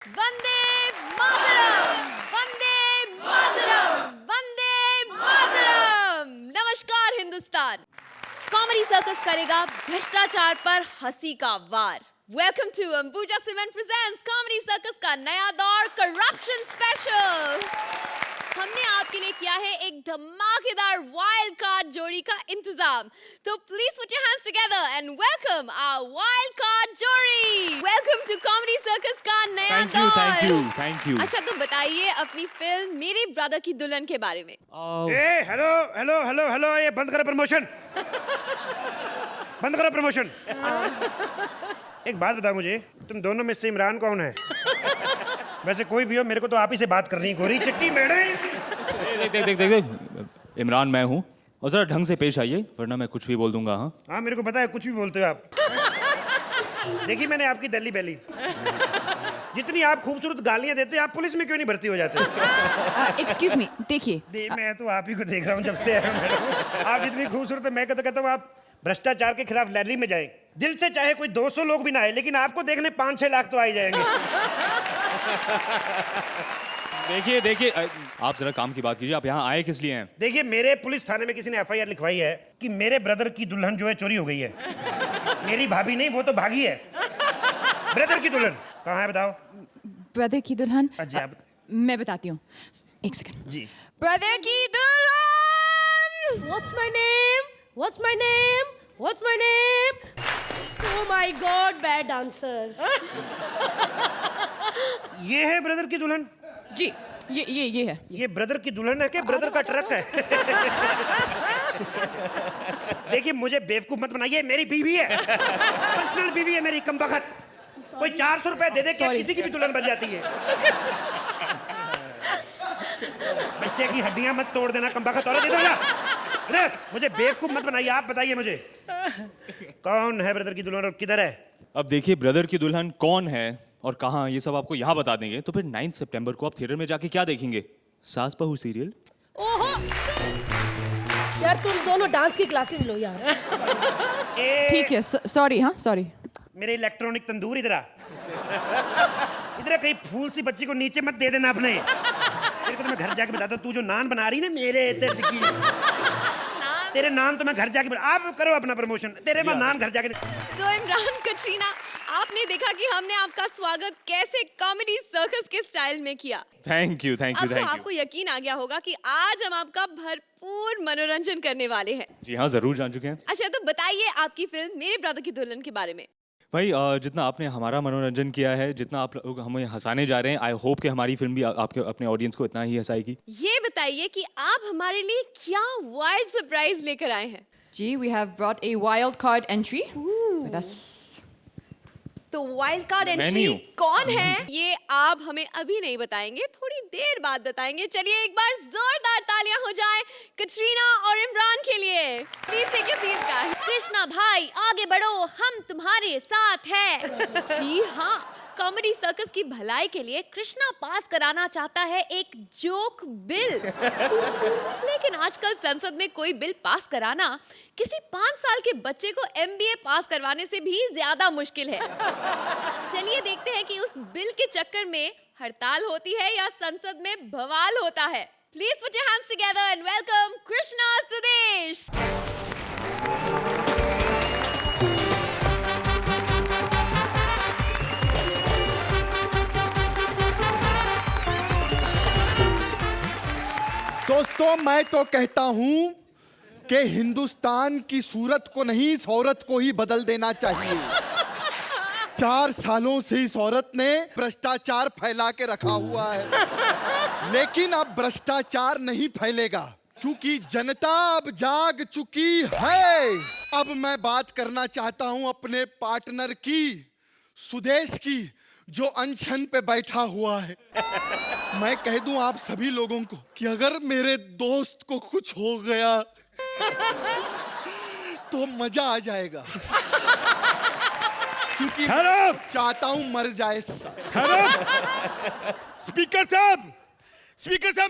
वंदे मातरम, वंदे मातरम, वंदे मातरम। नमस्कार Hindustan. Comedy circus करेगा भ्रष्टाचार पर हंसी का वार। Welcome to Ambuja cement presents comedy circus का नया दौर करप्शन स्पेशल। हमने आपके लिए किया है एक धमाकेदार वाइल्ड कार्ड जोड़ी का इंतजाम। तो please put your hands together and welcome our wild card जोड़ी। वेलकम टू कॉमेडी सर्कस का नया दौर। Thank you. अच्छा तो बताइए अपनी फिल्म मेरे ब्रदर की दुल्हन के बारे में। हेलो हेलो हेलो हेलो, ये बंद करो प्रमोशन। बंद करो प्रमोशन। एक बात बताओ मुझे, तुम दोनों में से इमरान कौन है? वैसे कोई भी हो, मेरे को तो आप ही से बात करनी है। गोरी चिट्टी मैडम। देख इमरान मैं हूँ, और जरा ढंग से पेश आइए वरना मैं कुछ भी बोल दूंगा। हाँ मेरे को पता है, कुछ भी बोलते हो आप। देखिए मैंने आपकी दली बैली। जितनी आप खूबसूरत गालियां देते आप पुलिस में क्यों नहीं भर्ती हो जाते? एक्सक्यूज मी, देखिए। मैं तो आप ही को देख रहा हूँ जब से आया हूं, मैडम। आप जितनी खूबसूरत है, मैं तो कहता हूँ आप भ्रष्टाचार के खिलाफ रैली में जाएं। दिल से चाहे कोई 200 लोग भी ना आए, लेकिन आपको देखने 5-6 लाख तो आ ही जाएंगे। देखिए आप जरा काम की बात कीजिए। आप यहाँ आए किस लिए हैं? देखिए मेरे पुलिस थाने में किसी ने एफआईआर लिखवाई है कि मेरे ब्रदर की दुल्हन जो है चोरी हो गई है। मेरी भाभी नहीं, वो तो भागी है। ब्रदर की दुल्हन कहाँ है बताओ? ब्रदर की दुल्हन? जी आप। मैं बताती हूँ, एक सेकंड। जी ब्रदर की दुल्हन। What's my name? What's my name? What's my name? Oh my God, bad dancer. ये है ब्रदर की दुल्हन? जी, ये है। ये ब्रदर की दुल्हन है कि ब्रदर का ट्रक है? देखिए मुझे बेवकूफ मत बनाइए, मेरी बीवी है। पर्सनल बीवी है मेरी, कमबख्त। कोई 400 रुपए दे दे कि किसी की भी दुल्हन बन जाती है। बच्चे की हड्डियां मत तोड़ देना कमबख्त औरत। इधर आ। इधर, मुझे बेवकूफ मत बनाइए। आप बताइए मुझे कौन है ब्रदर की दुल्हन और किधर है? अब देखिए ब्रदर की दुल्हन कौन है और कहाँ, ये सब आपको यहाँ बता देंगे। तो फिर 9 सितंबर को आप थिएटर में जाके क्या देखेंगे? सास बहू सीरियल। ओहो यार, तुम दोनों डांस की क्लासेस लो यार। ठीक है, सॉरी। हाँ सॉरी। मेरे इलेक्ट्रॉनिक तंदूर इधर आ। इधर कहीं फूल सी बच्ची को नीचे मत दे देना अपने। तेरे को तो मैं घर जाके बताता हूँ, तू जो नान बना रही ना मेरे दर्द की, तेरे नान तो मैं घर जाके आप करो अपना प्रमोशन। तेरे मैं नान घर जाके। तो इमरान, कटरीना, आपने देखा कि हमने आपका स्वागत कैसे कॉमेडी सर्कस के स्टाइल में किया। Thank you. अब तो आपको यकीन आ गया होगा कि आज हम आपका भरपूर मनोरंजन करने वाले हैं। जी हाँ, जरूर जान चुके हैं। अच्छा तो बताइए आपकी फिल्म मेरे ब्रदर की दुल्हन के बारे में। भाई जितना आपने हमारा मनोरंजन किया है, जितना आप लोग हमें हंसाने जा रहे हैं, आई होप कि हमारी फिल्म भी आपके अपने ऑडियंस को इतना ही हंसाएगी। ये बताइए कि आप हमारे लिए क्या वाइल्ड सरप्राइज लेकर आए हैं। जी, we have brought a wild card entry with us. तो वाइल्ड कार्ड एंट्री Menu. कौन है ये आप हमें अभी नहीं बताएंगे, थोड़ी देर बाद बताएंगे। चलिए एक बार जोरदार तालियां हो जाए कटरीना और इमरान के लिए। Please take your seat guys. Krishna भाई आगे बढ़ो, हम तुम्हारे साथ हैं। जी हाँ, कॉमेडी सर्कस की भलाई के लिए कृष्णा पास कराना चाहता है एक जोक बिल। लेकिन आजकल संसद में कोई बिल पास कराना किसी 5 साल के बच्चे को एमबीए पास करवाने से भी ज्यादा मुश्किल है। चलिए देखते हैं कि उस बिल के चक्कर में हड़ताल होती है या संसद में बवाल होता है। Please put your hands together and welcome Krishna Sudesh. दोस्तों, मैं तो कहता हूं कि हिंदुस्तान की सूरत को नहीं, इस औरत को ही बदल देना चाहिए। 4 सालों से इस औरत ने भ्रष्टाचार फैला के रखा हुआ है, लेकिन अब भ्रष्टाचार नहीं फैलेगा क्योंकि जनता अब जाग चुकी है। अब मैं बात करना चाहता हूं अपने पार्टनर की, सुदेश की, जो अनशन पे बैठा हुआ है। मैं कह दूं आप सभी लोगों को कि अगर मेरे दोस्त को कुछ हो गया तो मजा आ जाएगा, क्योंकि चाहता हूं मर जाए। स्पीकर साहब,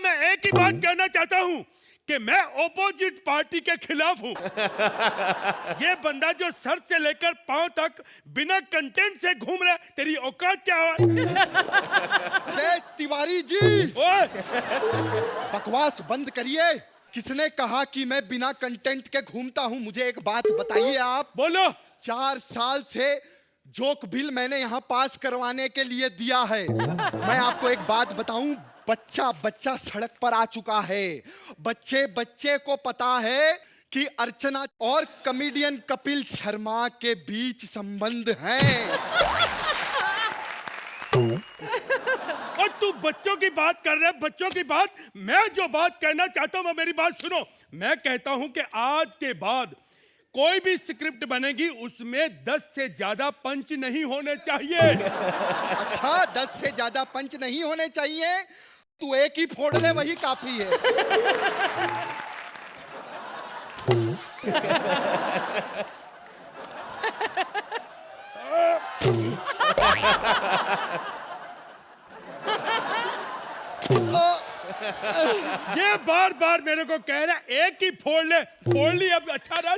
मैं एक ही बात कहना चाहता हूं कि मैं ओपोजिट पार्टी के खिलाफ हूं। ये बंदा जो सर से लेकर पांव तक बिना कंटेंट से घूम रहा है, तेरी औकात क्या है? अरे तिवारी जी, ओए, बकवास बंद करिए। किसने कहा कि मैं बिना कंटेंट के घूमता हूं? मुझे एक बात बताइए आप। बोलो। 4 साल से जोक बिल मैंने यहाँ पास करवाने के लिए दिया है। मैं आपको एक बात बताऊं, बच्चा बच्चा सड़क पर आ चुका है। बच्चे बच्चे को पता है कि अर्चना और कॉमेडियन कपिल शर्मा के बीच संबंध है। और तू बच्चों की बात कर रहे है, बच्चों की बात। मैं जो बात कहना चाहता हूं, मेरी बात सुनो। मैं कहता हूं कि आज के बाद कोई भी स्क्रिप्ट बनेगी, उसमें 10 से ज्यादा पंच नहीं होने चाहिए। अच्छा, 10 से ज्यादा पंच नहीं होने चाहिए? तू एक ही फोड़ ले, वही काफी है। ये बार बार मेरे को कह रहा है एक ही फोड़ ले। फोड़ ली, अब अच्छा रहा।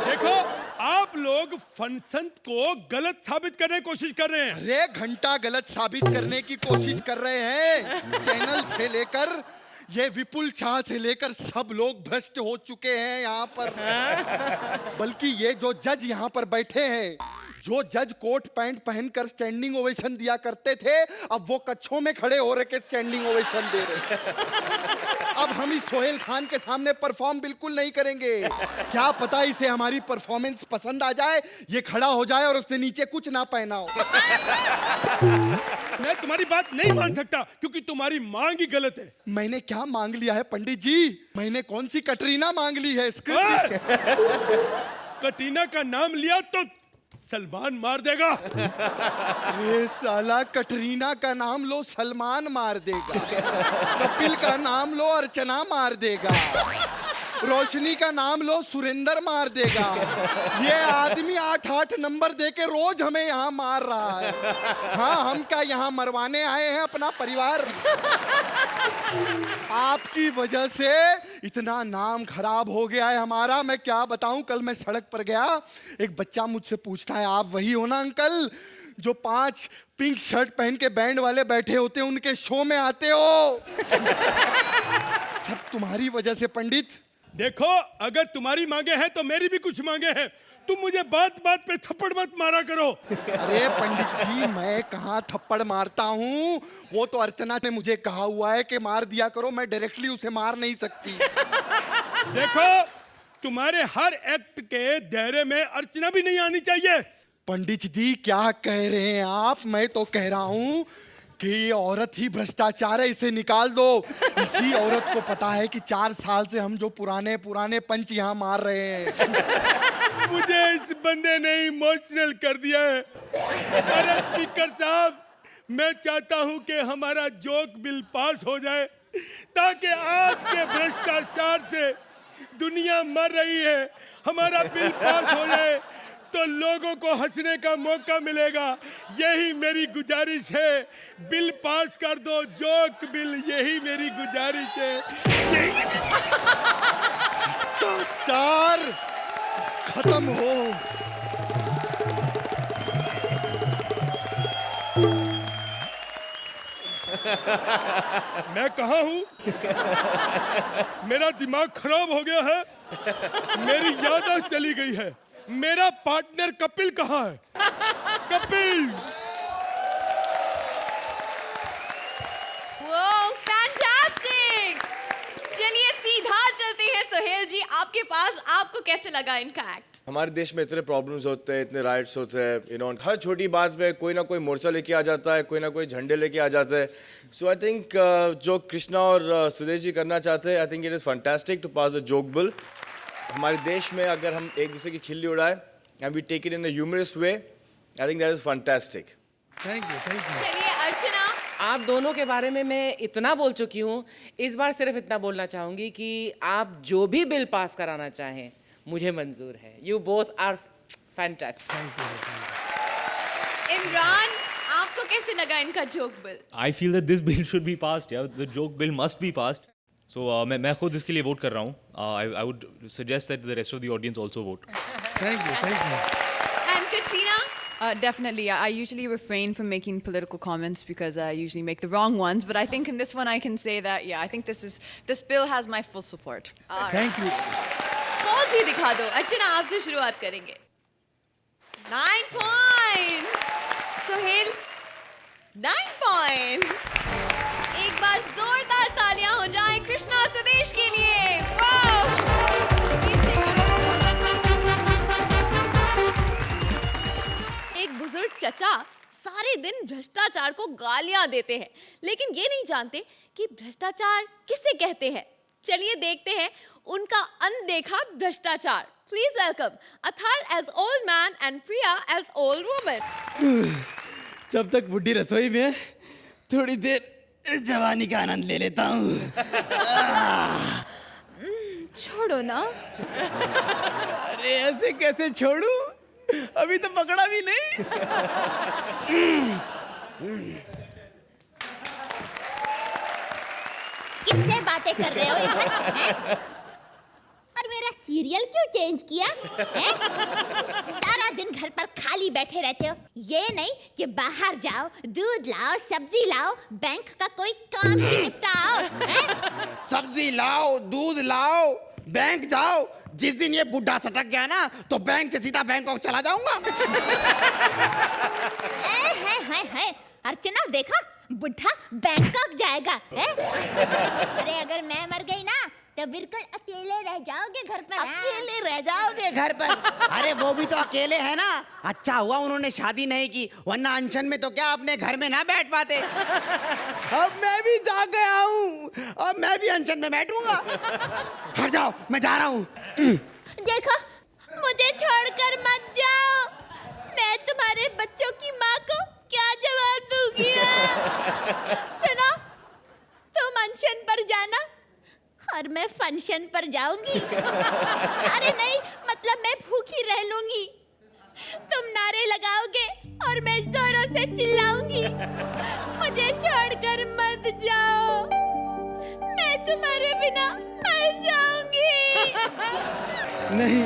देखो, आप लोग फनसंत को गलत साबित करने की कोशिश कर रहे हैं। अरे घंटा गलत साबित करने की कोशिश कर रहे हैं। चैनल से लेकर ये विपुल शाह से लेकर सब लोग भ्रष्ट हो चुके हैं यहाँ पर। बल्कि ये जो जज यहाँ पर बैठे हैं, जो जज कोट पैंट पहनकर स्टैंडिंग ओवेशन दिया करते थे, अब वो कच्छों में खड़े हो रहे के स्टैंडिंग ओवेशन दे रहे। अब हम इस सोहेल खान के सामने परफॉर्म बिल्कुल नहीं करेंगे। क्या पता इसे हमारी परफॉर्मेंस पसंद आ जाए, ये खड़ा हो जाए और उसने नीचे कुछ ना पहना हो। मैं तुम्हारी बात नहीं मान सकता, क्योंकि तुम्हारी मांग ही गलत है। मैंने क्या मांग लिया है पंडित जी? मैंने कौन सी कटरीना मांग ली है? स्क्रिप्ट कटीना का नाम लिया तो सलमान मार देगा। ये साला कटरीना का नाम लो सलमान मार देगा, कपिल का नाम लो अर्चना मार देगा, रोशनी का नाम लो सुरेंद्र मार देगा। ये आदमी 8-8 नंबर देके रोज हमें यहाँ मार रहा है। हाँ, हम क्या यहाँ मरवाने आए हैं अपना परिवार? आपकी वजह से इतना नाम खराब हो गया है हमारा, मैं क्या बताऊं। कल मैं सड़क पर गया, एक बच्चा मुझसे पूछता है, आप वही हो ना अंकल जो 5 पिंक शर्ट पहन के बैंड वाले बैठे होते हैं, उनके शो में आते हो? सब तुम्हारी वजह से पंडित। देखो, अगर तुम्हारी मांगे हैं तो मेरी भी कुछ मांगे हैं। तुम मुझे बात बात पे थप्पड़ मत मारा करो। अरे पंडित जी, मैं कहाँ थप्पड़ मारता हूँ? वो तो अर्चना ने मुझे कहा हुआ है कि मार दिया करो, मैं डायरेक्टली उसे मार नहीं सकती। देखो, तुम्हारे हर एक्ट के दायरे में अर्चना भी नहीं आनी चाहिए। पंडित जी क्या कह रहे हैं आप? मैं तो कह रहा हूँ कि ये औरत ही भ्रष्टाचार है, इसे निकाल दो। इसी औरत को पता है कि 4 साल से हम जो पुराने पुराने पंच यहाँ मार रहे हैं। मुझे इस बंदे ने इमोशनल कर दिया है। अरे स्पीकर साहब, मैं चाहता हूँ कि हमारा जोक बिल पास हो जाए, ताकि आज के भ्रष्टाचार से दुनिया मर रही है। हमारा बिल पास हो जाए तो लोगों को हंसने का मौका मिलेगा। यही मेरी गुजारिश है। बिल पास कर दो, जोक बिल, यही मेरी गुजारिश है। भ्रष्टाचार खत्म हो। मैं कहाँ हूँ? मेरा दिमाग खराब हो गया है, मेरी याददाश्त चली गई है। मेरा पार्टनर कपिल कहाँ है? कपिल! वो फैंटास्टिक। चलिए सीधा चलते हैं सोहेल जी आपके पास, आपको कैसे लगा इनका एक्ट? हमारे देश में इतने प्रॉब्लम्स होते हैं, इतने राइट्स होते हैं, हर छोटी बात पे कोई ना कोई मोर्चा लेके आ जाता है, कोई ना कोई झंडे लेके आ जाते हैं। सो आई थिंक जो कृष्णा और सुदेश जी करना चाहते हैं, I think it is fantastic to pass the joke bill. हमारे देश में अगर हम एक दूसरे की खिल्ली उड़ाए and we take it in a humorous way, I think that is fantastic. Thank you, thank you. चलिए अर्चना, आप दोनों के बारे में मैं इतना बोल चुकी हूँ, इस बार सिर्फ इतना बोलना चाहूँगी कि आप जो भी बिल पास कराना चाहें मुझे मंजूर है। You both are fantastic. Imran, आपको कैसे लगा इनका joke bill? I feel that this bill should be passed. Yeah, the joke bill must be passed. सो मैं खुद इसके लिए वोट कर रहा हूँ. I would suggest that the rest of the audience also vote. Thank you. And Katrina. Definitely. I usually refrain from making political comments because I usually make the wrong ones. But I think in this one I can say that, yeah, I think this bill has my full support. Thank you. Pause ही दिखा दो. अर्चना आपसे शुरुआत करेंगे. 9 points. Sohail 9 points. एक बार जोरदार तालियां हो जाएं कृष्णा सुदेश के लिए. वाह. एक बुजुर्ग चचा सारे दिन भ्रष्टाचार को गालियां देते हैं, लेकिन ये नहीं जानते कि भ्रष्टाचार किसे कहते हैं. चलिए देखते हैं उनका अनदेखा भ्रष्टाचार. Please welcome Athar as old man and Priya as old woman. जब तक बुढ़ी रसोई में है, थोड़ी देर जवानी का आनंद ले लेता हूँ. छोड़ो ना. अरे ऐसे कैसे छोड़ूं? अभी तो पकड़ा भी नहीं. किससे बातें कर रहे हो इधर? हैं? और मेरा सीरियल क्यों चेंज किया? हैं? सारा दिन घर पर खाली बैठे रहते हो. ये नहीं कि बाहर जाओ, दूध लाओ, सब्जी लाओ, बैंक का कोई काम ही निपटाओ. हैं? सब्जी लाओ, दूध लाओ, बैंक जाओ. जिस दिन ये बुढ़ा सटक गया ना, तो बैंक से सीधा बैंकॉक चला जाऊंगा. है अर्चना, देखा बुढ़ा बैंकॉक जाएगा. है? अरे अगर मैं मर गई ना, तो बिल्कुल अकेले रह जाओगे घर पर. अकेले रह जाओगे घर पर? अरे वो भी तो अकेले है ना. अच्छा हुआ उन्होंने शादी नहीं की, वरना अनशन में तो क्या अपने घर में ना बैठ पाते. अब मैं भी जा गया हूँ, अब मैं भी अनशन में बैठूंगा. हट जाओ, मैं जा रहा हूँ. देखो, मुझे छोड़कर मत जाओ. मैं तुम्हारे बच्चों की माँ को क्या जवाब दूंगी? सुनो, तुम अनशन पर जाना और मैं फंक्शन पर जाऊंगी. अरे नहीं, मतलब मैं भूखी रह लूंगी. तुम नारे लगाओगे और मैं जोरों से चिल्लाऊंगी. मुझे छोड़कर मत जाओ, मैं तुम्हारे बिना मर जाऊंगी. नहीं,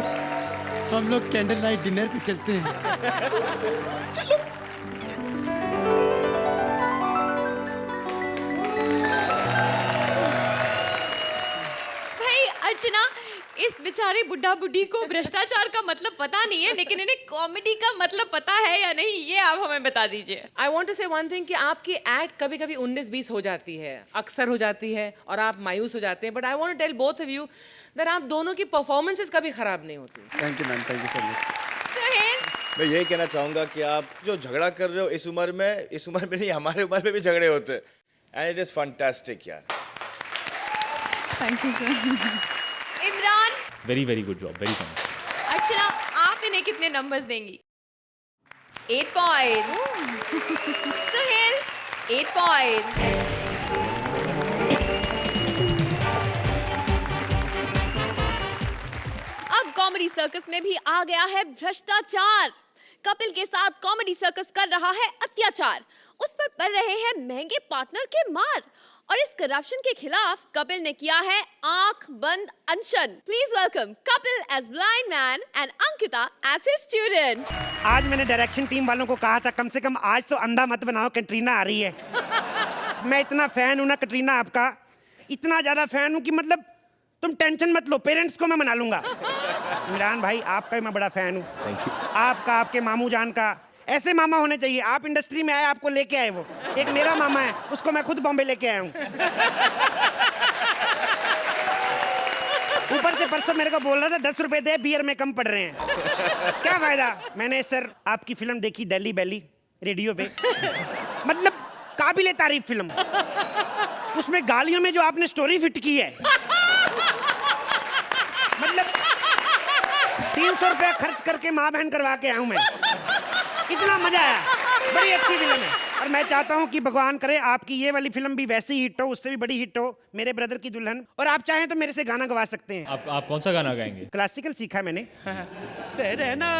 हम लोग कैंडल लाइट डिनर पे चलते हैं. चलो. अर्चना, इस बेचारे बुढ़ा बुढ़ी को भ्रष्टाचार का मतलब पता नहीं है, लेकिन इन्हें कॉमेडी का मतलब पता है या नहीं, ये आप हमें बता दीजिए. आई वॉन्ट टू से वन थिंग कि आपकी एक्ट कभी कभी 19-20 हो जाती है, अक्सर हो जाती है, और आप मायूस हो जाते हैं. But I want to tell both of you that आप दोनों की परफॉर्मेंसेस कभी खराब नहीं होती. Thank you ma'am, thank you so much. Sohail. मैं यही कहना चाहूँगा कि आप जो झगड़ा कर रहे हो इस उम्र में नहीं, हमारे उम्र में भी झगड़े होते हैं. एंड इट इज़ फैंटास्टिक यार. Thank you, sir. Imran. Very very good job, very fun. Archana, आप इन्हें कितने नंबर्स देंगी? 8 पॉइंट. सोहेल 8 पॉइंट. अब कॉमेडी सर्कस में भी आ गया है भ्रष्टाचार. कपिल के साथ कॉमेडी सर्कस कर रहा है अत्याचार. उस पर पड़ रहे हैं महंगे पार्टनर के मार. और इस करप्शन के खिलाफ कपिल ने किया है आंख बंद अनशन. Please welcome Kapil as blind man and Ankita as his student. आज मैंने डायरेक्शन टीम वालों को कहा था, कम से कम आज तो अंधा मत बनाओ, कैटरीना आ रही है. मैं इतना फैन हूं ना कैटरीना आपका, इतना ज्यादा फैन हूं कि मतलब तुम टेंशन मत लो, पेरेंट्स को मैं मना लूंगा. इमरान भाई, आपका मैं बड़ा फैन हूँ. Thank you. आपका, आपके मामू जान का. ऐसे मामा होने चाहिए. आप इंडस्ट्री में आए, आपको लेके आए. वो एक मेरा मामा है, उसको मैं खुद बॉम्बे लेके आया हूँ. ऊपर से परसों मेरे को बोल रहा था 10 रुपए दे, बियर में कम पड़ रहे हैं. क्या फायदा. मैंने सर आपकी फिल्म देखी, दिल्ली बैली, रेडियो पे. मतलब काबिले तारीफ फिल्म. उसमें गालियों में जो आपने स्टोरी फिट की है, मतलब 300 रुपया खर्च करके माँ बहन करवा के आया हूँ मैं. कितना मजा आया. बड़ी अच्छी फिल्म है. और मैं चाहता हूँ कि भगवान करे आपकी ये वाली फिल्म भी वैसे ही हिट हो, उससे भी बड़ी हिट हो, मेरे ब्रदर की दुल्हन. और आप चाहें तो मेरे से गाना गवा सकते हैं. आप कौन सा गाना गाएंगे? क्लासिकल सीखा मैंने. तेरे ना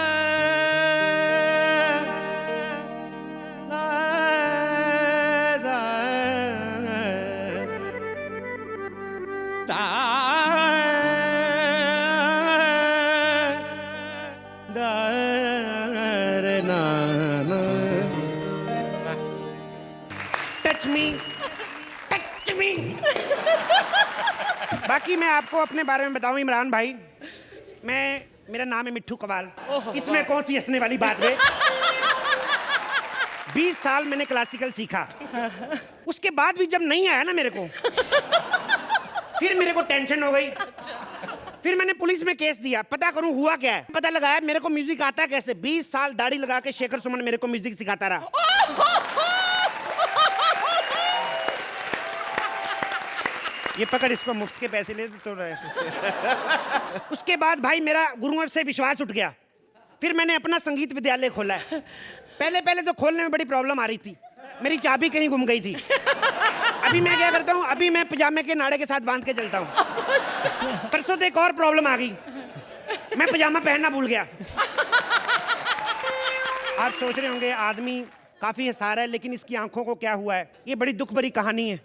मी, टच मी। बाकी मैं आपको अपने बारे में बताऊं इमरान भाई, मेरा नाम है मिट्ठू कवाल। इसमें कौन सी हंसने वाली बात है? 20 साल मैंने क्लासिकल सीखा, उसके बाद भी जब नहीं आया ना मेरे को, फिर मेरे को टेंशन हो गई। फिर मैंने पुलिस में केस दिया, पता करूं हुआ क्या है। पता लगाया मेरे को म्यूजिक आता कैसे। 20 साल दाढ़ी लगा के शेखर सुमन मेरे को म्यूजिक सिखाता रहा। ये पकड़, इसको मुफ्त के पैसे ले तो रहे। उसके बाद भाई मेरा गुरुओं से विश्वास उठ गया। फिर मैंने अपना संगीत विद्यालय खोला है। पहले तो खोलने में बड़ी प्रॉब्लम आ रही थी, मेरी चाबी कहीं गुम गई थी। अभी मैं क्या करता हूँ, अभी मैं पजामे के नाड़े के साथ बांध के चलता हूँ। परसों तो एक और प्रॉब्लम आ गई, मैं पजामा पहनना भूल गया। आप सोच रहे होंगे आदमी काफी हंसा रहा है, लेकिन इसकी आंखों को क्या हुआ है। ये बड़ी दुख भरी कहानी है,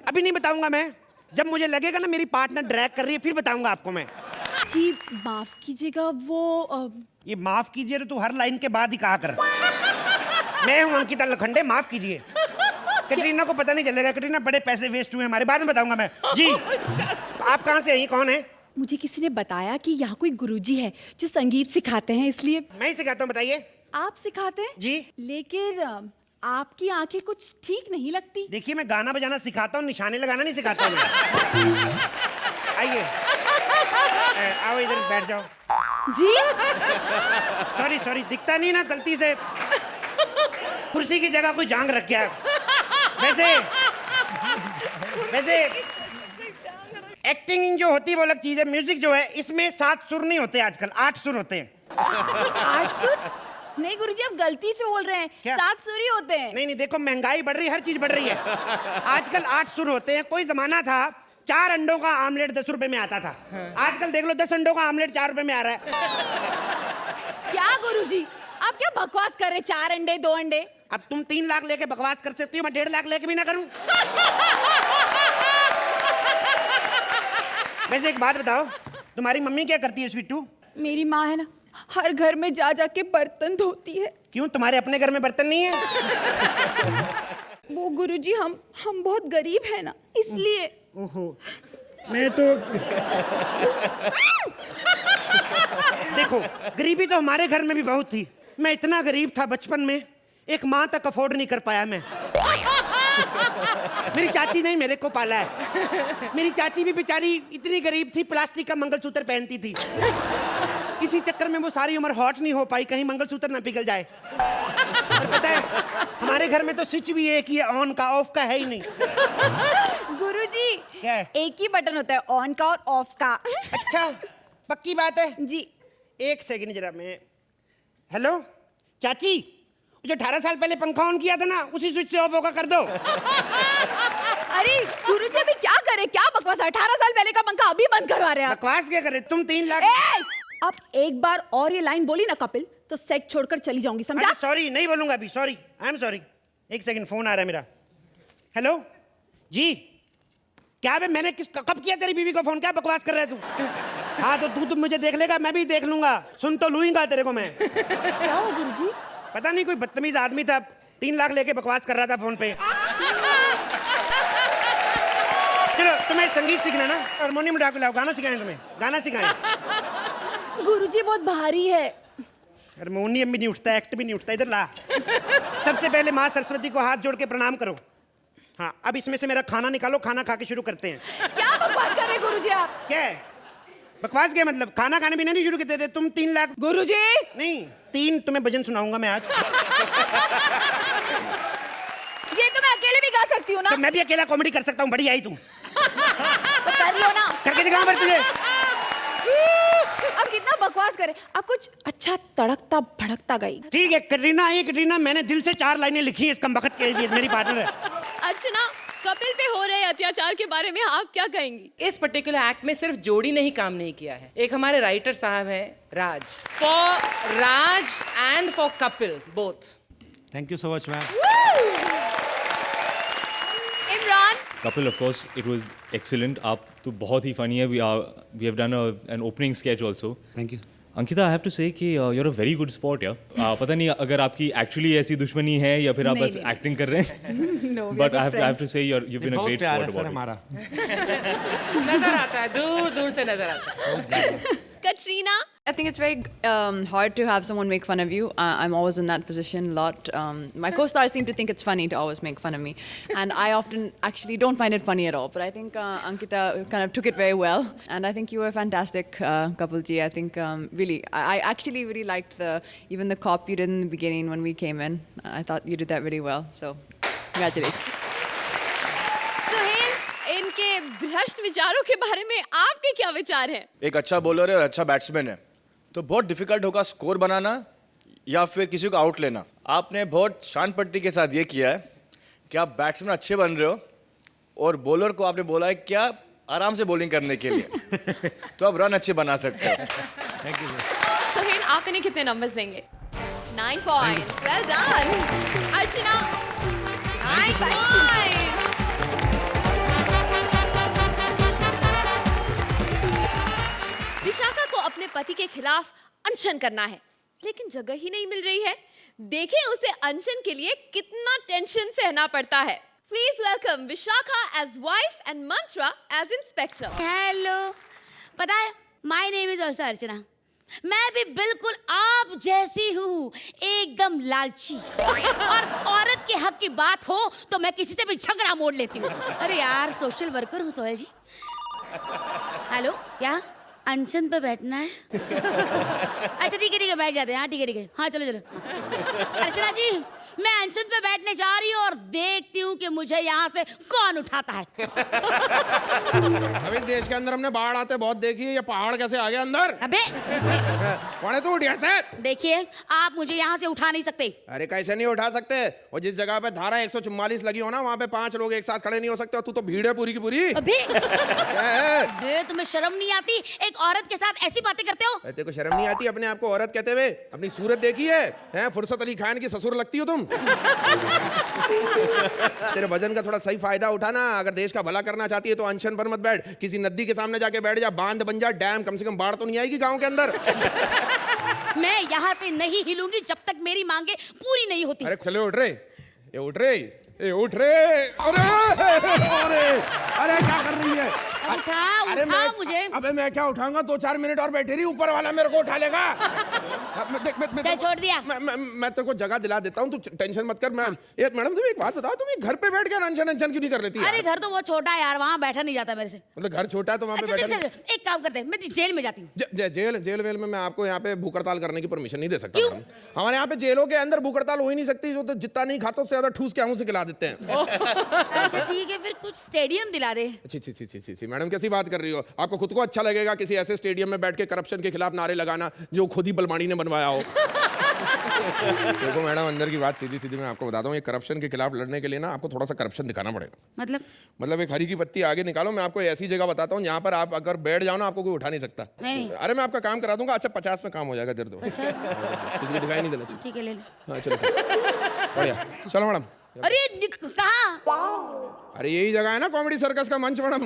अभी नहीं बताऊंगा मैं। जब मुझे लगेगा ना मेरी पार्टनर ड्रैग कर रही है, फिर बताऊंगा आपको मैं। जी माफ कीजिएगा, वो ये माफ कीजिए तो तू हर लाइन के बाद ही कहा कर। मैं हूं अंकिता लखंडे, माफ कीजिए। कटरीना को पता नहीं चलेगा, कटरीना बड़े पैसे वेस्ट हुए हमारे, बाद में बताऊंगा मैं। जी आप कहाँ से आई, कौन है? मुझे किसी ने बताया कि यहाँ कोई गुरुजी है जो संगीत सिखाते हैं, इसलिए। मैं ही सिखाता हूँ, बताइए। आप सिखाते हैं? जी। लेकिन आपकी आंखें कुछ ठीक नहीं लगती। देखिए मैं गाना बजाना सिखाता हूँ, निशाने लगाना नहीं सिखाता हूँ। आइए आओ इधर बैठ जाओ। जी सॉरी दिखता नहीं ना, गलती से कुर्सी की जगह कोई जांग रख गया। वैसे एक्टिंग जो होती है वो अलग चीज है। म्यूजिक जो है इसमें 7 सुर नहीं होते, आजकल 8 सुर होते हैं। 8 सुर? नहीं गुरुजी, आप गलती से बोल रहे हैं। 7 सुर ही होते हैं। नहीं देखो, महंगाई बढ़ रही है, हर चीज बढ़ रही है। आजकल 8 सुर होते हैं। कोई जमाना था 4 अंडों का आमलेट 10 रुपए में आता था। आजकल देख लो 10 अंडों का आमलेट 4 रुपए में आ रहा है। क्या गुरुजी, आप क्या बकवास कर रहे हैं? 4 अंडे 2 अंडे। अब तुम 3 लाख लेके बकवास कर सकती हो, मैं 1.5 लाख लेके भी ना करूं। वैसे एक बात बताओ, तुम्हारी मम्मी क्या करती है स्वीटू? मेरी माँ है ना, हर घर में जा जाके बर्तन धोती है। क्यों, तुम्हारे अपने घर में बर्तन नहीं है? वो गुरुजी हम बहुत गरीब है ना, इसलिए। ओहो, मैं तो देखो गरीबी तो हमारे घर में भी बहुत थी। मैं इतना गरीब था बचपन में, एक माँ तक अफोर्ड नहीं कर पाया मैं। मेरी चाची ने मेरे को पाला है। मेरी चाची भी बेचारी इतनी गरीब थी, प्लास्टिक का मंगलसूत्र पहनती थी। इसी चक्कर में वो सारी उम्र हॉट नहीं हो पाई, कहीं मंगलसूत्र ना पिघल जाए। और पता है हमारे घर में तो स्विच भी एक ही है, ऑन का, ऑफ का है ही नहीं। गुरुजी क्या है? एक ही बटन होता है, ऑन का और ऑफ का। अच्छा पक्की बात है? जी। एक सेकंड जरा मैं। हेलो चाची, जो 18 साल पहले पंखा ऑन किया था ना, उसी स्विच से ऑफ होगा कर दो। अरे गुरुजी अभी क्या करे, क्या बकवास। 18 साल पहले का पंखा अभी बंद करवा रहे हैं आप। बकवास क्या करे तुम? 3 लाख। आप एक बार और ये लाइन बोली ना कपिल, तो सेट छोड़कर चली जाऊंगी, समझा? सॉरी नहीं बोलूंगा अभी, सॉरी, आई एम सॉरी। एक सेकंड, फोन आ रहा है मेरा। हेलो जी, क्या बे, मैंने कब किया तेरी बीवी को फोन? क्या बकवास कर रहा है तू? हाँ तो तू मुझे देख लेगा, मैं भी देख लूंगा, सुन तो लूंगा तेरे को मैं। क्या हुआ गुरुजी? पता नहीं कोई बदतमीज आदमी था, 3 लाख लेके बकवास कर रहा था फोन पे। चलो तुम्हें संगीत सीखना ना, हारमोनियम उठा के लाओ, गाना सिखाएं तुम्हें, गाना सिखाएं। गुरुजी बहुत भारी है। हारमोनियम भी नहीं उठता, एक्ट भी नहीं उठता, इधर ला। सबसे पहले माँ सरस्वती को हाथ जोड़ के प्रणाम करो। हाँ अब इसमें से मेरा खाना निकालो, खाना खा के शुरू करते हैं। क्या बकवास कर रहे गुरुजी आप? क्या है बकवास? क्या मतलब? खाना खाने बिना नहीं शुरू करते थे तुम? 3 लाख गुरुजी नहीं, 3 तुम्हें भजन सुनाऊंगा मैं आज। ये तो मैं अकेले भी गा सकती हूँ ना। तो मैं भी अकेला कॉमेडी कर सकता हूँ, बड़ी आई तुम। तो कर लो ना। करके दिखाऊं फिर तुझे। अब कितना बकवास करे, आप कुछ अच्छा तड़कता भड़कता गई। ठीक है कटरीना, ये कटरीना मैंने दिल से 4 लाइनें लिखी है इस कमबख्त के लिए, मेरी पार्टनर है। अर्चना, कपिल पे हो रहे अत्याचार के बारे में आप क्या कहेंगी? इस पर्टिकुलर एक्ट में सिर्फ जोड़ी ने ही काम नहीं किया है, एक हमारे राइटर साहब हैं Raj, for Raj and for Kapil both. Thank you so much ma'am. Imran. Kapil of course it was excellent. आप तो बहुत ही फनी है। We have done an opening sketch also. Thank you. Ankita, I have to say कि you are a very good spot यार. पता नहीं अगर आपकी एक्चुअली ऐसी दुश्मनी है या फिर आप बस एक्टिंग कर रहे हैं. No, we are but good I have two friends. से you've been a बहुत great प्यार sport है सर about it. हमारा. नजर आता है, दूर दूर से नजर आता है. Katrina, I think it's very hard to have someone make fun of you. I'm always in that position a lot. My co-stars seem to think it's funny to always make fun of me. And I often actually don't find it funny at all. But I think Ankita kind of took it very well. And I think you were a fantastic couple, G. I think really, I actually really liked even the cop you did in the beginning when we came in. I thought you did that really well. So, congratulations. Suhail, इनके भ्रष्ट विचारों के बारे में आपके क्या विचार हैं? एक अच्छा बॉलर है और अच्छा बैट्समैन है तो बहुत डिफिकल्ट होगा स्कोर बनाना या फिर किसी को आउट लेना. आपने बहुत शान पट्टी के साथ ये किया है कि आप बैट्समैन अच्छे बन रहे हो और बॉलर को आपने बोला है क्या आराम से बॉलिंग करने के लिए तो आप रन अच्छे बना सकते हो. Thank you sir. सुहेल, आप इन्हें कितने नंबर्स देंगे? 9 points. Well done. अर्चना, 9 points. विशाखा को अपने पति के खिलाफ अनशन करना है, लेकिन जगह ही नहीं मिल रही है. देखें उसे अनशन के लिए कितना टेंशन सहना पड़ता है. Please welcome Vishakha as wife and Mantra as inspector. Hello, पता है my name is also Archana. मैं भी बिल्कुल आप जैसी हूँ, एकदम लालची. और औरत के हक की बात हो तो मैं किसी से भी झगड़ा मोड़ लेती हूँ. अरे यार, सोशल वर्कर हूँ सोहेल जी. हेलो, क्या अनशन पे बैठना है? अच्छा ठीक है बैठ जाते हैं. हाँ ठीक है. हाँ चलो. अर्चना जी, मैं अनशन पे बैठने जा रही हूँ और देखती हूँ कि मुझे यहाँ से कौन उठाता है. अभी देश के अंदर हमने बाढ़ आते बहुत देखी है. ये पहाड़ कैसे आ गया अंदर? अबे कौन है तू? उठ यहाँ से. देखिए, आप मुझे यहाँ से उठा नहीं सकते. अरे कैसे नहीं उठा सकते? और जिस जगह पे धारा 144 लगी हो ना, वहाँ पे 5 लोग एक साथ खड़े नहीं हो सकते. और तू तो भीड़ है पूरी की पूरी. अबे क्या है? बे, तुम्हें शर्म नहीं आती? एक औरत के साथ ऐसी बातें करते हो? तेरे को शर्म नहीं आती अपने आप को औरत कहते हुए? अपनी सूरत देखी है? हैं, फुर्सत अली खान की ससुर लगती हो तुम. तेरे वजन का थोड़ा सही फायदा उठाना. अगर देश का भला करना चाहती है तो अनशन पर मत बैठ. किसी नदी के सामने जाके बैठ जा, बांध बन जा, डैम. कम से कम बाढ़ तो नहीं आएगी गांव के अंदर. मैं यहाँ से नहीं हिलूंगी जब तक मेरी मांगे पूरी नहीं होती. अरे चलो उठ रे. ये उठ रे. ए उठ रे. अरे क्या कर रही है? उठा मुझे. अबे मैं क्या उठाऊंगा? 2-4 मिनट और बैठे रही, ऊपर वाला मेरे को उठा लेगा. चल छोड़ दिया. मैं तेरे को जगह दिला देता हूँ, तू टेंशन मत कर. मैडम तुम एक बात बताओ, तुम घर पे बैठ के अनशन क्यों नहीं कर लेती? अरे घर तो बहुत छोटा है यार, वहाँ बैठा नहीं जाता मेरे से. मतलब घर छोटा है तो वहाँ पे बैठा. एक काम करते हैं, मैं जेल में जाती हूँ. जेल वेल में मैं आपको यहाँ पे भूख हड़ताल करने की परमिशन नहीं दे सकता. हमारे यहाँ पे जेलों के अंदर भूख हड़ताल हो ही नहीं सकती. जो तो जितना नहीं खाता उससे ज्यादा ठूस के आंखों से खिला देते हैं. अच्छा ठीक है, फिर कुछ स्टेडियम दिला दे. अच्छी मैडम कैसी बात कर रही हो? आपको खुद को अच्छा लगेगा किसी ऐसे स्टेडियम में बैठ के करप्शन के खिलाफ नारे लगाना जो खुद ही बलमानी ने बनवाया हो? देखो मैडम, अंदर की बात सीधी मैं आपको बताता हूँ. ये करप्शन के खिलाफ लड़ने के लिए ना आपको थोड़ा सा करप्शन दिखाना पड़ेगा. मतलब एक हरी की पत्ती आगे निकालो. मैं आपको ऐसी जगह बताता हूँ जहाँ पर आप अगर बैठ जाओ ना, आपको कोई उठा नहीं सकता. नहीं. अरे मैं आपका काम करा दूंगा. अच्छा 50 में काम हो जाएगा. दे दो. अच्छा किसी को दिखाई नहीं देना. ठीक है, ले ले. हाँ चलो बढ़िया. चलो मैडम. अरे कहाँ? अरे यही जगह है ना कॉमेडी सर्कस का मंच मैडम.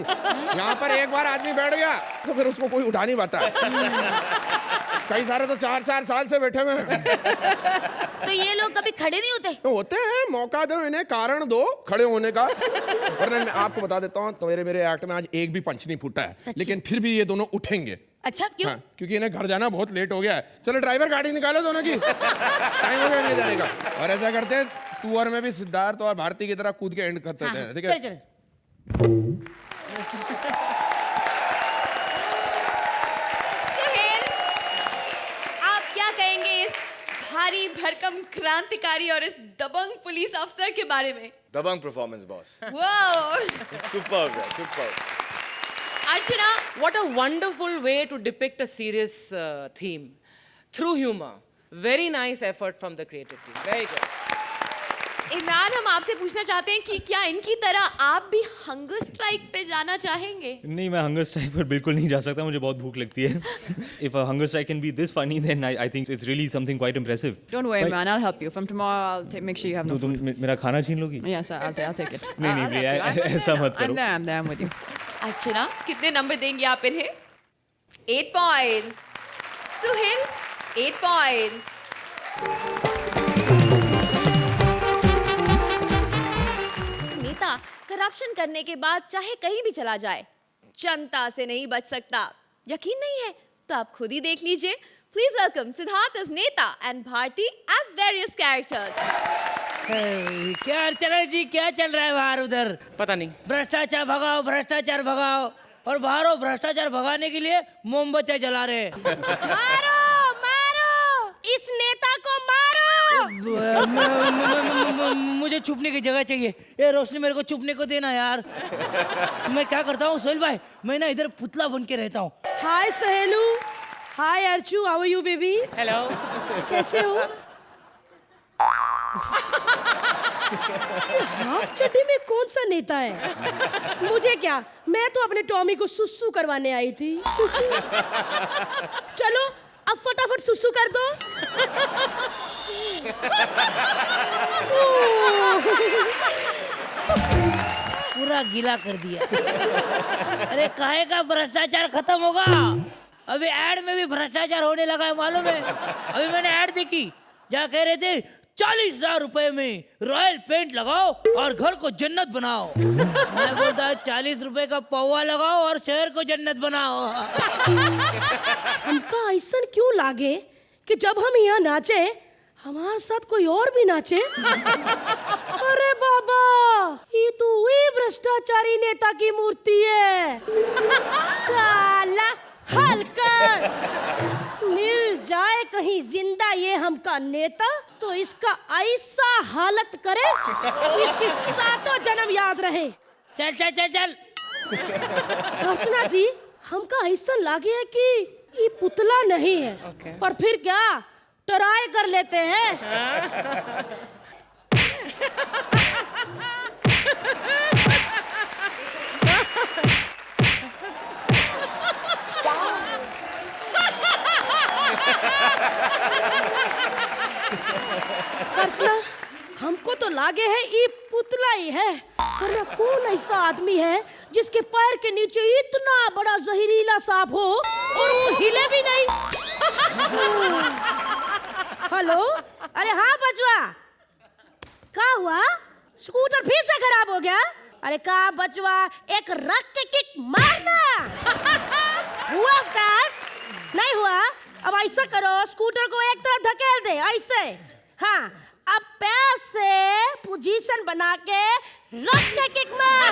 यहाँ पर एक बार आदमी बैठ गया तो फिर उसको कोई उठा नहीं पाता. कई सारे तो 4-4 साल से बैठे हुए हैं. तो ये लोग कभी खड़े नहीं होते? तो होते हैं. मौका दो इन्हें, कारण दो खड़े होने का. वरना मैं आपको बता देता हूँ, तो मेरे एक्ट में आज एक भी पंच नहीं फूटा है, लेकिन फिर भी ये दोनों उठेंगे. अच्छा क्यों? हाँ, क्योंकि इन्हें घर जाना बहुत लेट हो गया है. चलो ड्राइवर गाड़ी निकालो दोनों की. टाइम हो गया नहीं जाने का. और ऐसा करते हैं, तू और मैं भी सिद्धार्थ और भारती की तरह कूद के एंड करते हैं. ठीक है? सुहेल, आप क्या कहेंगे इस भारी भरकम क्रांतिकारी और इस दबंग पुलिस अफसर के बारे में? दबंग performance boss. Wow, super. Archana, what a wonderful way to depict a serious theme through humor. Very nice effort from the creative team. Very good. Imran, हम आपसे पूछना चाहते हैं कि क्या इनकी तरह आप भी हंगर स्ट्राइक पे जाना चाहेंगे? नहीं, मैं हंगर स्ट्राइक पर बिल्कुल नहीं जा सकता. मुझे बहुत भूख लगती है. If a hunger strike can be this funny, then I think it's really something quite impressive. Don't worry, man. I'll help you. From tomorrow, make sure you have no तुम मेरा खाना छीन लोगी? Yes, I'll take it. नहीं, भैया ऐसा मत करो. I'm there. I'm with you. अर्चना, कितने नंबर देंगे आप इन्हें? 8 points. सुहेल 8 पॉइंट्स। नेता करप्शन करने के बाद चाहे कहीं भी चला जाए, जनता से नहीं बच सकता। यकीन नहीं है तो आप खुद ही देख लीजिए। Please welcome Siddharth as neta and Bharti as various characters। क्या अर्चना जी, क्या चल रहा है बाहर उधर? पता नहीं। भ्रष्टाचार भगाओ, भ्रष्टाचार भगाओ, और बाहरों भ्रष्टाचार भगाने के लिए मोमबत्तियां जला रहे हैं। मारो मारो इस नेता को मारो। मुझे छुपने की जगह चाहिए। ये रोशनी मेरे को छुपने को देना यार। मैं क्या करता हूँ सोहेल भाई, मैं ना इधर पुतला बन के रहता हूँ। हाय सहेलू, hi Archu, how are you baby? Hello. कैसे हो? हाफ चड्डी में कौन सा नेता है? मुझे क्या, मैं तो अपने टॉमी को सुसु करवाने आई थी। चलो अब फटाफट सुसु कर दो। पूरा गीला कर दिया। अरे काहे का भ्रष्टाचार खत्म होगा? अभी ऐड में भी भ्रष्टाचार होने लगा है, मालूम है? अभी मैंने ऐड देखी, जहाँ कह रहे थे 40,000 रुपए में रॉयल पेंट लगाओ और घर को जन्नत बनाओ। मैं बोलता 40 रुपए का पौवा लगाओ और शहर को जन्नत बनाओ। हमका ऐसा क्यों लागे कि जब हम यहाँ नाचे हमारे साथ कोई और भी नाचे? अरे बाबा, ये तो वही भ्रष्टाचारी नेता की मूर्ति है। साला हलकर मिल जाए कहीं जिंदा ये हमका नेता, तो इसका ऐसा हालत करे इसकी सातों जन्म याद रहे। चल चल चल चल। अर्चना जी, हमका ऐसा लागे है कि ये पुतला नहीं है, पर फिर क्या, ट्राई कर लेते हैं। अर्चना, हमको तो लागे है ये पुतला ही है, वरना कौन ऐसा आदमी है जिसके पैर के नीचे इतना बड़ा जहरीला सांप हो और वो हिले भी नहीं। हेलो, अरे हाँ बचवा, क्या हुआ? स्कूटर फिर से खराब हो गया? अरे कहा बचवा, एक रख के किक मारना। हुआ स्टार्ट? नहीं हुआ? अब ऐसा करो, स्कूटर को एक तरफ धकेल दे, ऐसे। हाँ, अब पैर से पोजीशन बना के रख के किक मार।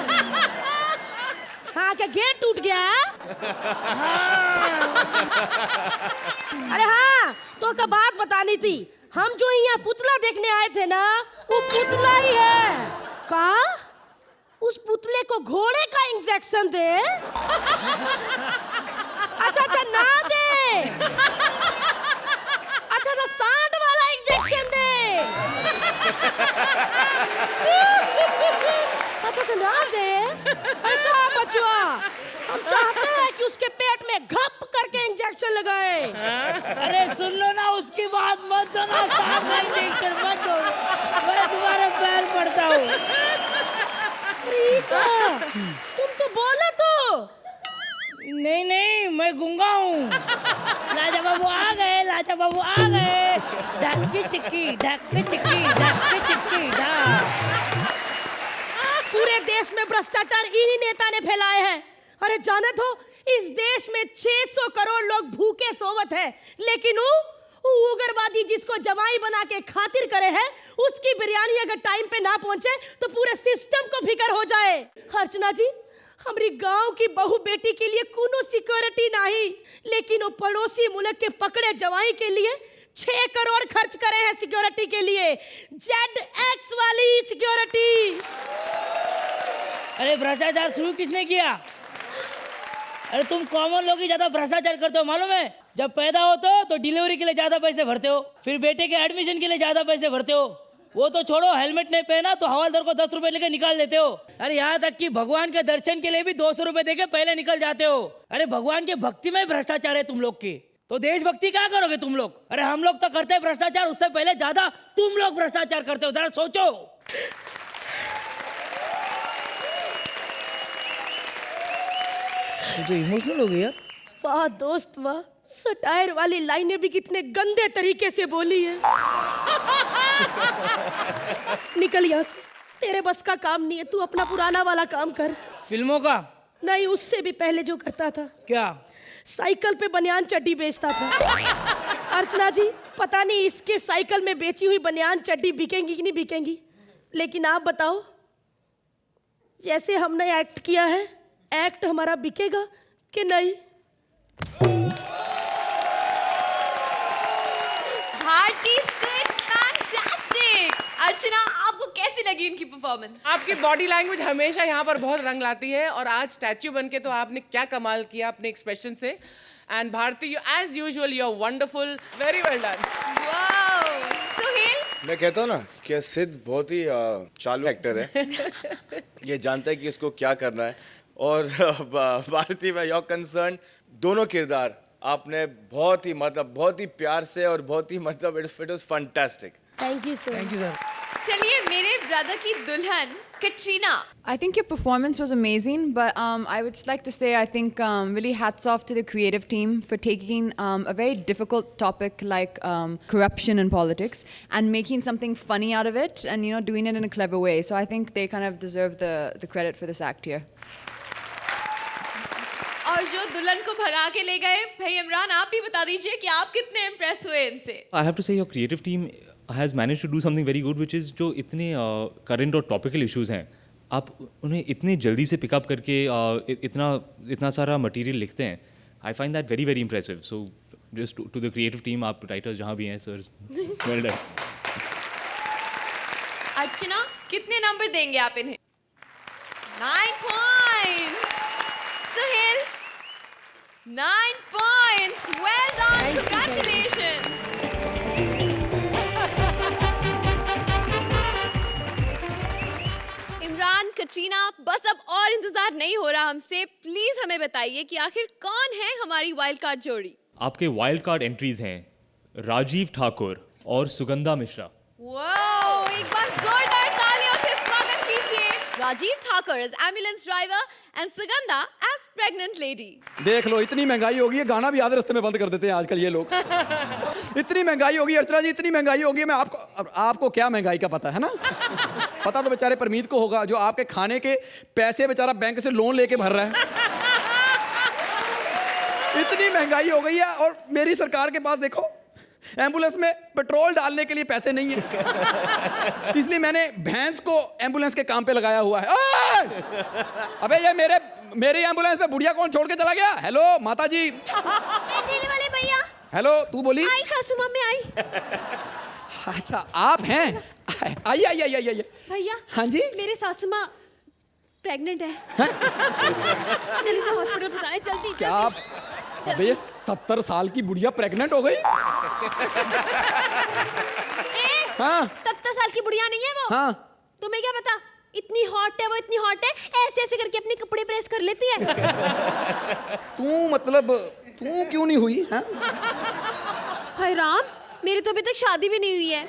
हाँ, क्या गेट टूट गया? अरे हाँ, तो क्या बात बतानी थी, हम जो यहाँ पुतला देखने आए थे ना, वो पुतला ही है। का? उस पुतले को घोड़े का इंजेक्शन दे। अच्छा अच्छा, ना दे। अच्छा अच्छा, सांड वाला इंजेक्शन दे। अच्छा अच्छा, ना दे। अरे कहाँ बचवा, हम चाहते हैं कि उसके पेट में घप करके इंजेक्शन लगाए। अरे सुन लो ना, उसकी बात मत दो ना, सांड का इंजेक्शन मत दो, मैं तुम्हारे पैर पड़ता हूँ। तुम तो बोले तो। नहीं नहीं, मैं गूंगा हूँ। लाजा बाबू आ गए, लाजा बाबू आ गए। ढक्की चिक्की, ढक्की चिक्की, ढक्की चिक्की, पूरे देश में भ्रष्टाचार इन्हीं नेता ने फैलाए हैं। अरे जानत हो, इस देश में 600 करोड़ लोग भूखे सोवत है, लेकिन वो उग्रवादी जिसको जवाई बना के खातिर करे है, उसकी बिरयानी अगर टाइम पे ना पहुंचे तो पूरे सिस्टम को फिकर हो जाए। अर्चना जी, हमारी गांव की बहू बेटी के लिए कोनो सिक्योरिटी नहीं, लेकिन वो पड़ोसी मुल्क के पकड़े जवाई के लिए 6 करोड़ खर्च करे हैं सिक्योरिटी के लिए, ZX वाली सिक्योरिटी। अरे भ्रष्टाचार शुरू किसने किया? अरे तुम कॉमन लोग ही ज्यादा भ्रष्टाचार करते हो, मालूम है? जब पैदा होते हो तो डिलीवरी के लिए ज्यादा पैसे भरते हो, फिर बेटे के एडमिशन के लिए ज्यादा पैसे भरते हो, वो तो छोड़ो, हेलमेट नहीं पहना तो हवालदार को 10 रुपए लेके निकाल देते हो। अरे यहाँ तक कि भगवान के दर्शन के लिए भी 200 रुपए देके पहले निकल जाते हो। अरे भगवान के भक्ति में भ्रष्टाचार है तुम लोग की, तो देशभक्ति क्या करोगे तुम लोग? अरे हम लोग तो करते हैं भ्रष्टाचार, उससे पहले ज्यादा तुम लोग भ्रष्टाचार करते हो, जरा सोचो। तो इमोशनल हो गई यार। वाह दोस्त वाह, सटायर वाली लाइनें भी कितने गंदे तरीके से बोली है। निकल यहाँ से, तेरे बस का काम नहीं है, तू अपना पुराना वाला काम कर। फिल्मों का? नहीं, उससे भी पहले जो करता था। क्या? साइकिल पे बनियान चड्डी बेचता था। अर्चना जी, पता नहीं इसके साइकिल में बेची हुई बनियान चड्डी बिकेंगी कि नहीं बिकेंगी, लेकिन आप बताओ, जैसे हमने एक्ट किया है, एक्ट हमारा बिकेगा कि नहीं? भारती फैंटास्टिक। अर्चना, आपको कैसी लगी इनकी परफॉर्मेंस? आपकी बॉडी लैंग्वेज हमेशा यहाँ पर बहुत रंग लाती है, और आज स्टैच्यू बनके तो आपने क्या कमाल किया अपने एक्सप्रेशन से। And Bharti, you as usual you are wonderful, very well done. Wow. Suhail? मैं कहता हूँ ना कि सिद्ध बहुत ही चालू एक्टर है। ये जानता है कि इसको क्या करना है। और भारती, में योर कंसर्न, दोनों किरदार आपने बहुत ही प्यार से और बहुत ही it was fantastic. Thank you sir. Thank you sir. चलिए, मेरे ब्रदर की दुल्हन Katrina. I think your performance was amazing, but I would just like to say I think really hats off to the creative team for taking a very difficult topic like corruption in politics and making something funny out of it, and doing it in a clever way. So I think they kind of deserve the credit for this act here. और जो दुल्हन को भगा के ले गए, भाई इमरान, आप भी बता दीजिए कि आप कितने इम्प्रेस हुए इनसे? I have to say your creative team has managed to do something very good, which is जो इतने current और topical issues हैं, आप उन्हें इतने जल्दी से पिकअप करके इतना सारा मटेरियल लिखते हैं. I find that very very impressive. So just to the creative team, आप writers जहाँ भी हैं, sir, well done. अर्चना, कितने नंबर देंगे आप इन्हें? 9 points. Suhail, 9 points. Well done. Congratulations. Imran, Katrina, बस अब और इंतजार नहीं हो रहा हमसे। प्लीज हमें बताइए कि आखिर कौन है हमारी वाइल्ड कार्ड जोड़ी? आपके वाइल्ड कार्ड एंट्रीज हैं राजीव ठाकुर और सुगंधा मिश्रा. वाओ, एक बार जोरदार तालियों से स्वागत कीजिए। Rajiv Thakur as ambulance driver and Sugandha as pregnant lady. देख लो, इतनी महंगाई होगी है, गाना भी आधे रास्ते में बंद कर देते हैं आजकल ये लोग. इतनी महंगाई होगी अर्चना जी, इतनी महंगाई होगी. मैं आपको क्या महंगाई का पता है ना? पता तो बेचारे परमीत को होगा, जो आपके खाने के पैसे बेचारा बैंक से लोन लेके भर रहा है. इतनी महंगाई हो गई है, और मेरी सरकार के पास देखो एम्बुलेंस में पेट्रोल डालने के लिए पैसे नहीं है, इसलिए मैंने भैंस को एम्बुलेंस के काम पे लगाया हुआ है. अबे ये मेरी एम्बुलेंस पे बुढ़िया कौन छोड़ के चला गया? हेलो माता जी. ठेले वाले भैया. हेलो, तू बोली? आई सासू मम्मी आई. अच्छा, आप हैं? आइए. भैया. हाँ जी. मेरे सासू माँ प्रेग्नेंट है. जल्दी से हॉस्पिटल पहुंचाने, जल्दी. क्या? अबे 70 साल की बुढ़िया प्रेग्नेंट हो गई? हाँ. 70 साल की बुढ़िया नहीं है वो. हाँ. तुम्हें क्या पता? इतनी हॉट है वो, इतनी हॉट है, ऐसे ऐसे करके अपने कपड़े प्रेस कर लेती है. तू क्यों नहीं हुई? हाँ? हाय राम, मेरी तो अभी तक शादी भी नहीं हुई है.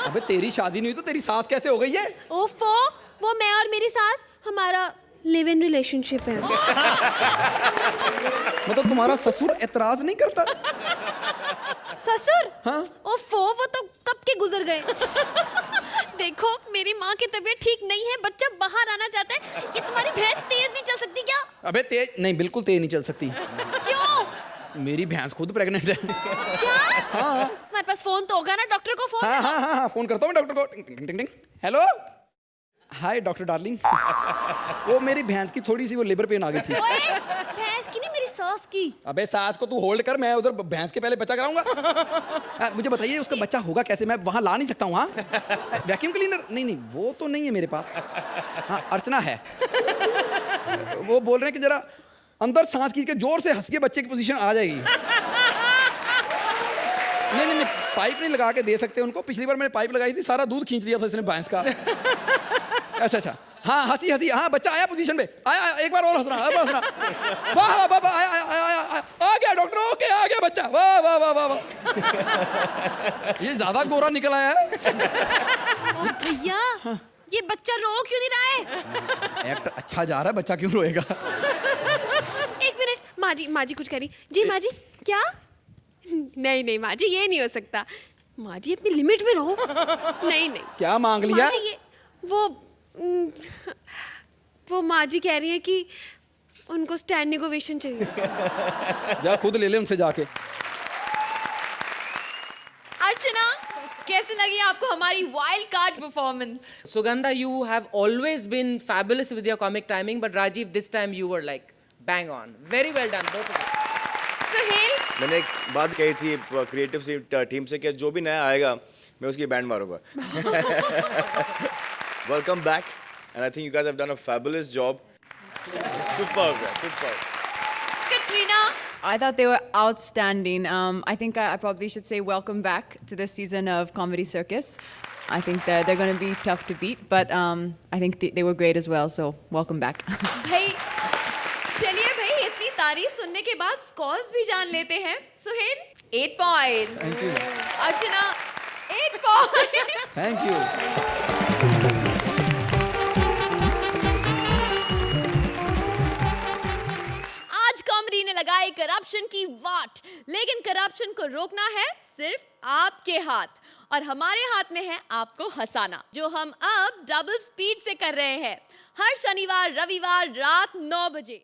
अबे तेरी शादी नहीं हुई तो तेरी सास कैसे हो गई है? ओफो, वो मैं और मेरी सास, हमारा लिव इन रिलेशनशिप है. मतलब तुम्हारा ससुर एतराज नहीं करता? ससुर? हाँ? ओफो, वो तो कब के गुजर गए. देखो, मेरी माँ की तबीयत ठीक नहीं है, बच्चा बाहर आना चाहता है. ये तुम्हारी भैंस तेज नहीं चल सकती क्या? अबे तेज नहीं, बिल्कुल तेज नहीं चल सकती. क्यों? मेरी भैंस खुद प्रेग्नेंट है. क्या? हाँ. हमारे पास फोन तो होगा ना, डॉक्टर को फोन. हाँ, फोन करता हूँ डॉक्टर को. टिंग टिंग टिंग. हेलो, हाय डॉक्टर डार्लिंग. वो मेरी भैंस की थोड़ी सी वो लिवर पेन आ गई थी. भैंस की नहीं, मेरी सास की. अबे सास को तू होल्ड कर, मैं उधर भैंस के पहले बच्चा कराऊंगा. मुझे बताइए उसका बच्चा होगा कैसे? मैं वहां ला नहीं सकता हूँ. हाँ, वैक्यूम क्लीनर? नहीं, वो तो नहीं है मेरे पास. हाँ, अर्चना है. वो बोल रहे हैं कि जरा अंदर सांस खींच के जोर से हंस के बच्चे की पोजीशन आ जाएगी. नहीं, पाइप नहीं लगा के दे सकते उनको. पिछली बार मैंने पाइप लगाई थी, सारा दूध खींच लिया था इसने भैंस का. अच्छा. हाँ, हंसी. हाँ, बच्चा आया पोजीशन पे. आया, एक बार और हंसना. वाह, आया. आ गया डॉक्टर. ओके, आ गया बच्चा. वाह. ये ज्यादा गोरा निकल आया है. भैया, ये बच्चा रो क्यों नहीं रहा है? एक्ट अच्छा जा रहा है, बच्चा क्यों रोएगा? एक मिनट, माँ जी कुछ कह रही. जी माँ जी. क्या? नहीं नहीं माँ जी, ये नहीं हो सकता। माँ जी इतनी लिमिट में रहो। नहीं नहीं। क्या मांग लिया? माँ जी ये वो माँ जी कह रही है कि उनको स्टैंड नेगोशिएशन चाहिए। जा खुद ले ले उनसे जाके। अर्चना, कैसे लगी आपको हमारी wild card performance? Sugandha, you have always been fabulous with your comic timing, but Rajiv, this time you were like bang on. Very well done, both of you. Suhail, मैंने एक बात कही थी क्रिएटिव टीम से कि जो भी नया आएगा मैं उसकी बैंड मारूंगा. Welcome back and I think you guys have done a fabulous job. Superb. Katrina, I thought they were outstanding. I think I probably should say welcome back to this season of Comedy Circus. I think they're going to be tough to beat, but I think they were great as well, so welcome back. भाई चलिए भाई, इतनी तारीफ सुनने के बाद scores भी जान लेते हैं. Suhail 8 points. Thank you Archana 8 points. Thank you. आज कॉमेडी ने लगाई करप्शन की वाट, लेकिन करप्शन को रोकना है सिर्फ आपके हाथ, और हमारे हाथ में है आपको हंसाना, जो हम अब डबल स्पीड से कर रहे हैं हर शनिवार रविवार रात 9 बजे.